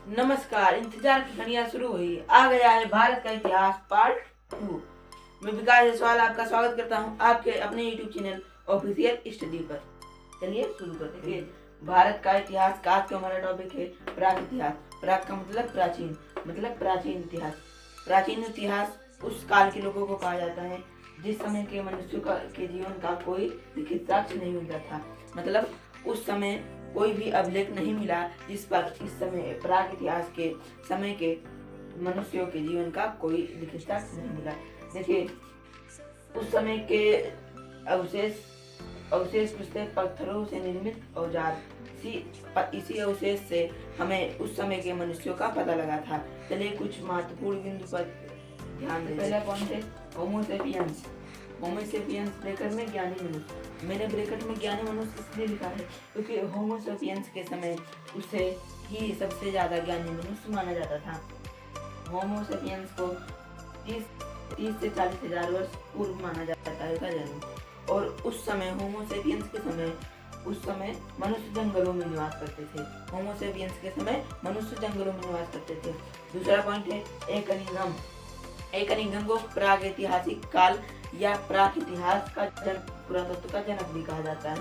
नमस्कार। इंतजार की घड़ियां शुरू हुई। आ गया है भारत का इतिहास पार्ट 2। मैं विकास जायसवाल आपका स्वागत करता हूं आपके अपने यूट्यूब चैनल ऑफिशियल स्टडी पर। चलिए शुरू करते हैं। भारत का इतिहास का आज का हमारा टॉपिक है प्राक इतिहास। प्राक का मतलब प्राचीन, मतलब प्राचीन इतिहास। प्राचीन इतिहास उस काल के लोगों को कहा जाता है जिस समय के मनुष्य के जीवन का कोई लिखित साक्ष्य नहीं मिलता था। मतलब उस समय कोई भी अभिलेख नहीं मिला जिस पर इस समय प्राक इतिहास के समय के मनुष्यों के जीवन का कोई लिखित साक्ष्य नहीं मिला। देखिए, उस समय के अवशेष पुस्तक पत्थरों से निर्मित औजार, इसी अवशेष से हमें उस समय के मनुष्यों का पता लगा था। चलिए कुछ महत्वपूर्ण बिंदु पर ध्यान दें। पहला पॉइंट है होमो सेपियंस। होमो सेपियंस ब्रैकेट में ज्ञानी मनुष्य। मैंने ब्रैकेट में ज्ञानी मनुष्य इसलिए लिखा है क्योंकि होमो सेपियंस के समय उसे ही सबसे ज्यादा ज्ञानी मनुष्य माना जाता था। होमो सेपियंस को 30 से 40 हजार वर्ष पूर्व माना जाता है उसका जन्म। और उस समय होमो सेपियंस के समय उस समय मनुष्य जंगलों में निवास करते थे। होमो सेपियंस के समय मनुष्य जंगलों में निवास करते थे। दूसरा पॉइंट है एकनिगम। एकनिगम को प्रागैतिहासिक काल या प्राक इतिहास का पुरातत्व का जनक भी कहा जाता है।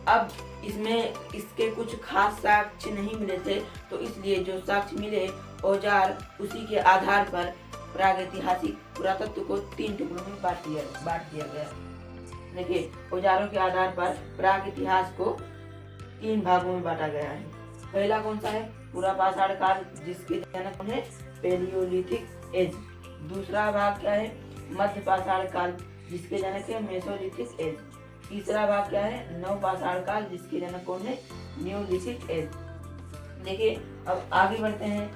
अब इसमें इसके कुछ खास साक्ष्य नहीं मिले थे, तो इसलिए जो साक्ष्य मिले औजार, उसी के आधार पर प्रागैतिहासिक पुरातत्व को 3 टुकड़ों में बांट दिया गया। देखिए, औजारों के आधार पर प्राक इतिहास को 3 भागों में बांटा गया है। पहला कौन सा है? पूरा पाषाण काल, जिसके जनक कौन है? Palaeolithic age. दूसरा भाग क्या है? मध्य पाषाण काल, जिसके जनक है मेसोलिथिक एज। तीसरा भाग क्या है? नव पाषाण काल, जिसके जनक कौन है? Neolithic age. देखिए, अब आगे बढ़ते हैं।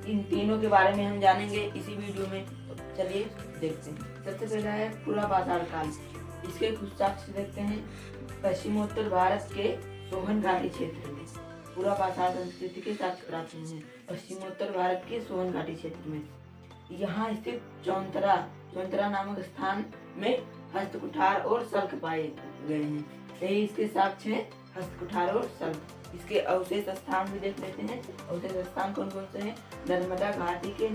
इन तीनों के बारे में हम जानेंगे इसी वीडियो में। चलिए देखते हैं। सबसे पहला है पूरा पाषाण काल। इसके कुछ साक्ष्य देखते हैं। पश्चिमोत्तर भारत के सोहन घाटी क्षेत्र में पूरा पाषाण संस्कृति के साक्ष्य प्राप्त हुए हैं। पश्चिमोत्तर भारत के सोहन घाटी क्षेत्र में यहाँ स्थित चौंतरा नामक स्थान में हस्तकुठार और शल्क पाए गए हैं। यही इसके साक्ष्य हैं, हस्तकुठार और शल्क। इसके अवशेष स्थान भी देख लेते हैं। अवशेष स्थान कौन कौन से हैं? नर्मदा घाटी के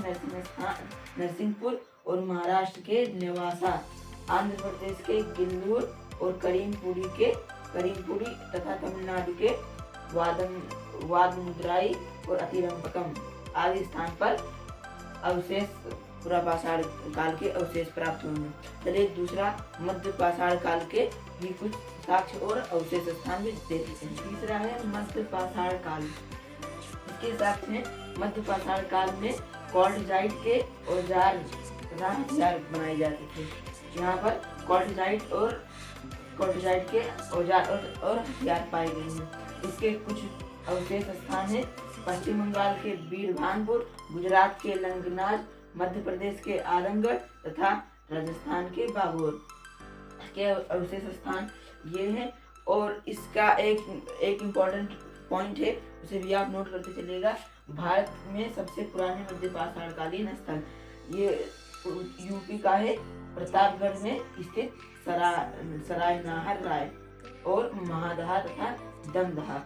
नरसिंहपुर और महाराष्ट्र के नेवासा, आंध्र प्रदेश के गिल्लूर और करीमपुरी तथा तमिलनाडु के वादमुद्राई और अतिरंपकम आदि स्थान पर अवशेष पूरा पाषाण काल के अवशेष प्राप्त हुए हैं। चलिए दूसरा मध्य पाषाण काल के भी कुछ साक्ष्य और अवशेष स्थान भी देख लेते हैं। तीसरा है मध्य पाषाण काल। इसके साक्ष्य हैं मध्य पाषाण काल में क्वार्टजाइट के औजार तथा हथियार बनाए जाते थे। यहाँ पर क्वार्टजाइट के औजार और हथियार पाए गए हैं। इसके कुछ अवशेष स्थान है पश्चिम बंगाल के बीरभानपुर, गुजरात के लंगनाज, मध्य प्रदेश के आजमगढ़ तथा राजस्थान के बागोर के अवशेष स्थान ये हैं। और इसका एक इम्पोर्टेंट पॉइंट है, उसे भी आप नोट करते चलिएगा। भारत में सबसे पुराने मध्य पाषाणकालीन स्थल ये यूपी का है, प्रतापगढ़ में स्थित सरायनाहर राय और महादहा तथा दमदहा।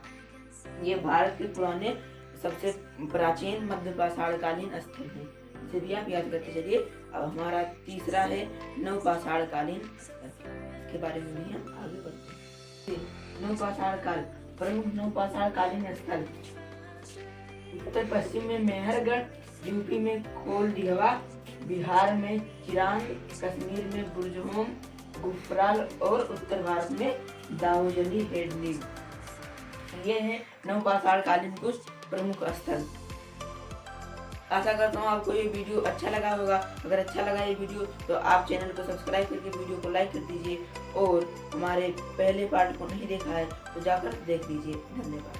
ये भारत के पुराने सबसे प्राचीन मध्य पाषाणकालीन स्थल है। इसे भी आप याद करते चलिए। अब हमारा तीसरा है नव पाषाणकालीन स्थल, इसके बारे में भी हम आगे बढ़ते हैं। नव पाषाण काल। प्रमुख नव पाषाणकालीन स्थल उत्तर पश्चिम में मेहरगढ़, यूपी में खोलडिहवा, बिहार में चिरांग, कश्मीर में बुरजहोम, गुफराल और उत्तर भारत में दाऊजली हेडली। ये है नव पाषाणकालीन कुछ प्रमुख स्थल। आशा करता हूँ आपको ये वीडियो अच्छा लगा होगा। अगर अच्छा लगा ये वीडियो तो आप चैनल को सब्सक्राइब करके वीडियो को लाइक कर दीजिए और हमारे पहले पार्ट को नहीं देखा है तो जाकर देख लीजिए। धन्यवाद।